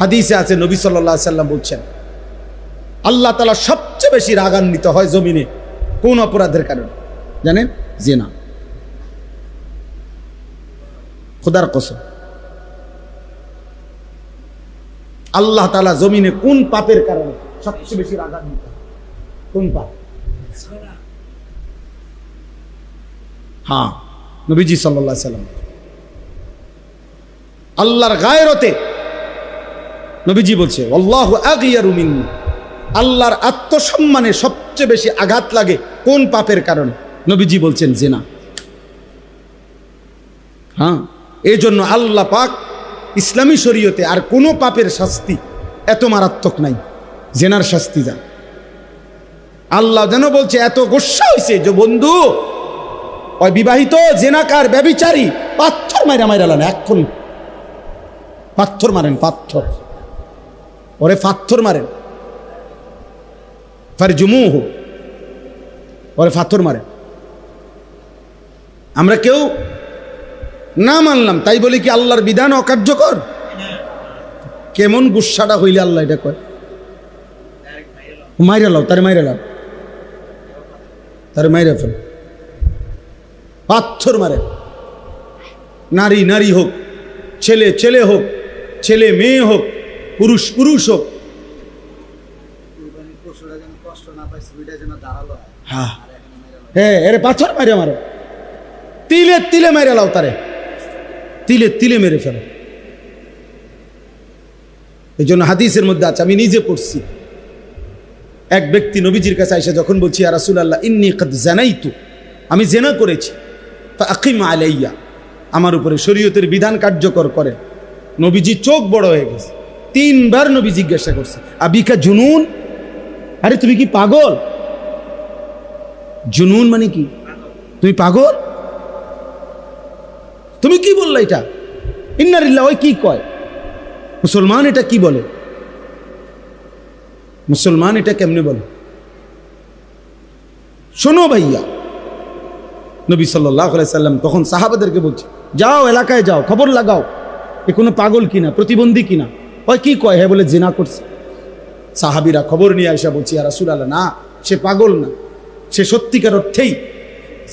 হাদিসে আছে নবী সাল্লাল্লাহু আলাইহি সাল্লাম বলছেন আল্লাহ তাআলা সবচেয়ে বেশি রাগান্বিত হয় জমিনে কোন অপরাধের কারণে জানেন? জিনা। খোদার কসম, আল্লাহ তাআলা জমিনে কোন পাপের কারণে সবচেয়ে বেশি রাগান্বিত? কোন পাপ? হ্যাঁ, নবীজি সাল্লাল্লাহু আলাইহি সাল্লাম আল্লাহর গায়রতে নবীজি বলছে আল্লাহু আগিয়ারু মিন্নি, আল্লাহর আত্মসম্মানে সবচেয়ে বেশি আঘাত লাগে কোন পাপের কারণে? নবীজি বলছেন জিনা। হ্যাঁ, এই জন্য আল্লাহ পাক ইসলামী শরীয়তে আর কোনো পাপের শাস্তি এত মারাত্মক নাই, জেনার শাস্তি যা। আল্লাহ যেন বলছে এত গোস্বা হয়েছে যে বন্ধু ওই বিবাহিত জেনাকার ব্যভিচারী পাথর মাইরা লান, এখন পাথর মারেন, পাথর ওরে পাথর মারেন, ফারজুমুহু ওরে পাথর মারেন। আমরা কেউ না মানলাম তাই বলি কি আল্লাহর বিধান অকার্যকর? কেমন গুসাটা হইলে আল্লাহ এটা কয় মাইরা লাও, তারে মাইরা লাও, তারে মাইরা ফেল, পাথর মারে। নারী নারী হোক, ছেলে ছেলে হোক, ছেলে মেয়ে হোক, পুরুষ পুরুষ হোক, হ্যাঁ হ্যাঁ, এরে পাথর মারে মারো, তিলে তিলে মেরে লাও, তারে তিলে তিলে মেরে ফেলো। এই জন্য হাদিসের মধ্যে আছে, আমি নিজে পড়ছি, এক ব্যক্তি নবীজির কাছে এসে যখন বলছি ইয়া রাসূলুল্লাহ ইন্নী কদ জানাইতু, আমি জেনা করেছি, ফাআকিম আলাইয়া, আমার উপরে শরীয়তের বিধান কার্যকর করেন। নবীজি চোখ বড় হয়ে গেছে, তিনবার নবী জিজ্ঞাসা করছে আবিকা জুনুন, আরে তুমি কি পাগল? জুনুন মানে কি? তুমি পাগল? তুমি কি বললা এটা? ইন্নালিল্লাহ, ওই কি কয়? মুসলমান এটা কি বলে? মুসলমান এটা কেমনে বলে? শোনো ভাইয়া, নবী সাল্লাল্লাহু আলাইহি সাল্লাম তখন সাহাবাদেরকে বলছে যাও এলাকায় যাও, খবর লাগাও এ কোনো পাগল কিনা, প্রতিবন্ধী কিনা। ওই কি কয়? হ্যাঁ বলে জিনা করছে। সাহাবীরা খবর নিয়ে আসা বলছি ইয়া রাসূলুল্লাহ না, সে পাগল না, সে সত্যিকার অর্থেই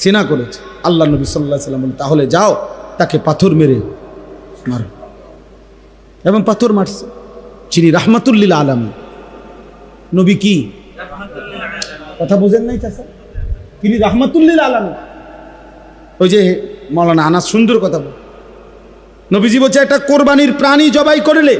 জিনা করেছে। আল্লাহ নবী সাল্লাল্লাহু আলাইহি সাল্লাম বলেন তাহলে যাও তাকে পাথর মেরে মারো, এবং পাথর মারছে। যিনি রাহমাতুল লিল আলামিন, নবী কি কথা বুঝেন নাই চাচা? তিনি রাহমাতুল লিল আলামিন। ওই যে মাওলানা আনাস সুন্দর কথা বল, নবীজি বলছে একটা কোরবানির প্রাণী জবাই করলে